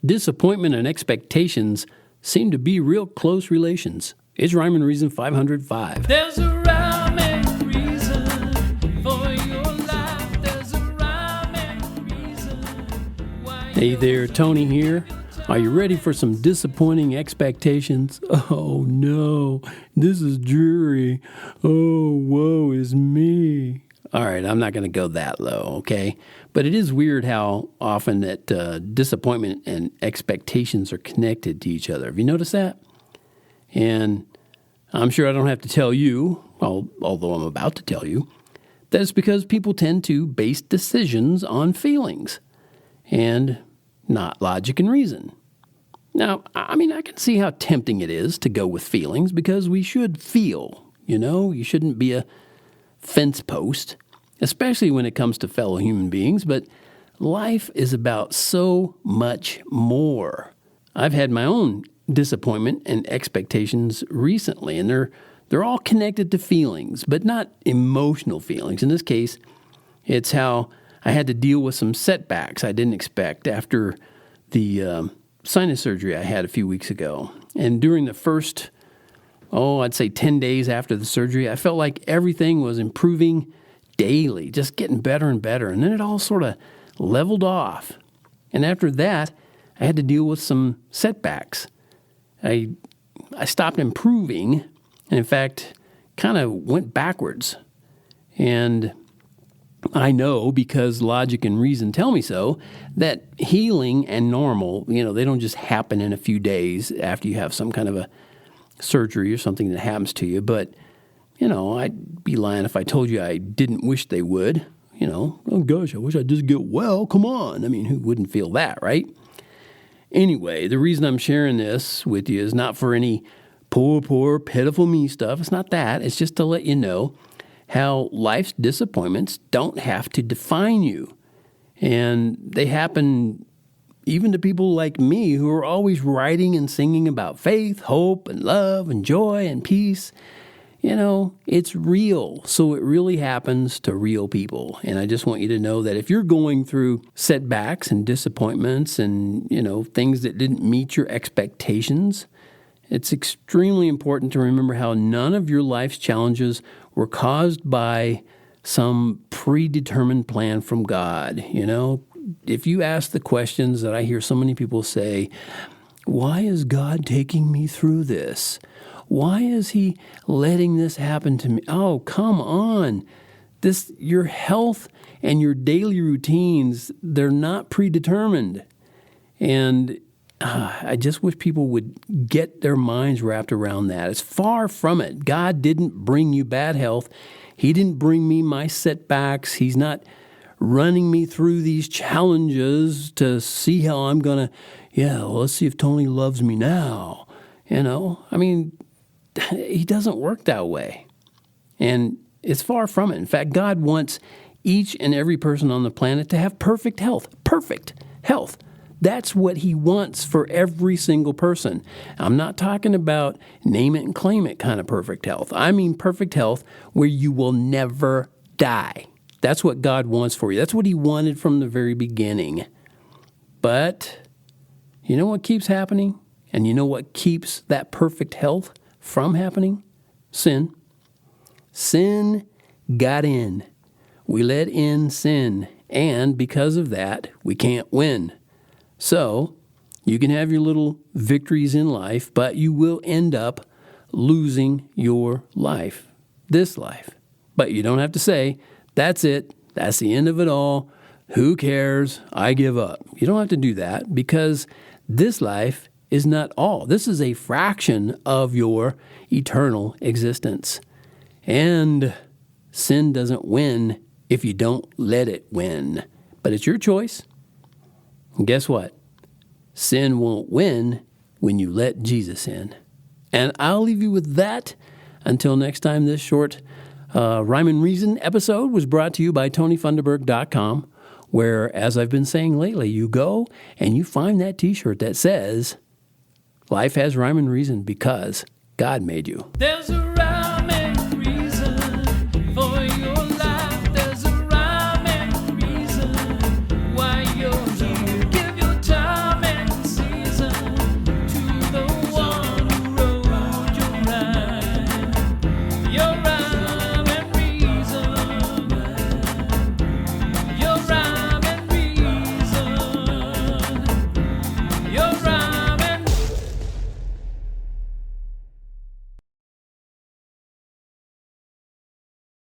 Disappointment and expectations seem to be real close relations. It's Rhyme and Reason 505. There's a rhyme and reason for your life. There's a rhyme and reason why. Hey there, Tony here. Are you ready for some disappointing expectations? Oh no, this is dreary. Oh, woe is me. All right, I'm not going to go that low, okay? But it is weird how often that disappointment and expectations are connected to each other. Have you noticed that? And I'm sure I don't have to tell you, although I'm about to tell you, that it's because people tend to base decisions on feelings and not logic and reason. Now, I can see how tempting it is to go with feelings because we should feel, you shouldn't be a fence post, especially when it comes to fellow human beings, but life is about so much more. I've had my own disappointment and expectations recently, and they're all connected to feelings, but not emotional feelings. In this case, it's how I had to deal with some setbacks I didn't expect after the sinus surgery I had a few weeks ago. And during the first, I'd say 10 days after the surgery, I felt like everything was improving daily, just getting better and better. And then it all sort of leveled off. And after that, I had to deal with some setbacks. I stopped improving, and in fact, kind of went backwards. And I know, because logic and reason tell me so, that healing and normal, they don't just happen in a few days after you have some kind of a surgery or something that happens to you. But, I'd be lying if I told you I didn't wish they would. Oh gosh, I wish I'd just get well. Come on. Who wouldn't feel that, right? Anyway, the reason I'm sharing this with you is not for any poor, pitiful me stuff. It's not that. It's just to let you know how life's disappointments don't have to define you. And they happen even to people like me who are always writing and singing about faith, hope, and love, and joy, and peace. It's real. So it really happens to real people. And I just want you to know that if you're going through setbacks and disappointments and, things that didn't meet your expectations, it's extremely important to remember how none of your life's challenges were caused by some predetermined plan from God. If you ask the questions that I hear so many people say, why is God taking me through this? Why is he letting this happen to me? Oh, come on. Your health and your daily routines, they're not predetermined. And I just wish people would get their minds wrapped around that. It's far from it. God didn't bring you bad health. He didn't bring me my setbacks. He's not running me through these challenges to see how I'm going to, let's see if Tony loves me now. He doesn't work that way. And it's far from it. In fact, God wants each and every person on the planet to have perfect health. Perfect health. That's what he wants for every single person. I'm not talking about name it and claim it kind of perfect health. I mean perfect health where you will never die. That's what God wants for you. That's what he wanted from the very beginning. But you know what keeps happening? And you know what keeps that perfect health from happening? Sin. Sin got in. We let in sin. And because of that, we can't win. So you can have your little victories in life, but you will end up losing your life, this life. But you don't have to say, that's it, that's the end of it all, who cares, I give up. You don't have to do that because this life is not all. This is a fraction of your eternal existence. And sin doesn't win if you don't let it win. But it's your choice. And guess what? Sin won't win when you let Jesus in. And I'll leave you with that. Until next time, this short Rhyme and Reason episode was brought to you by TonyFunderburk.com, where, as I've been saying lately, you go and you find that t-shirt that says, life has rhyme and reason because God made you. There's a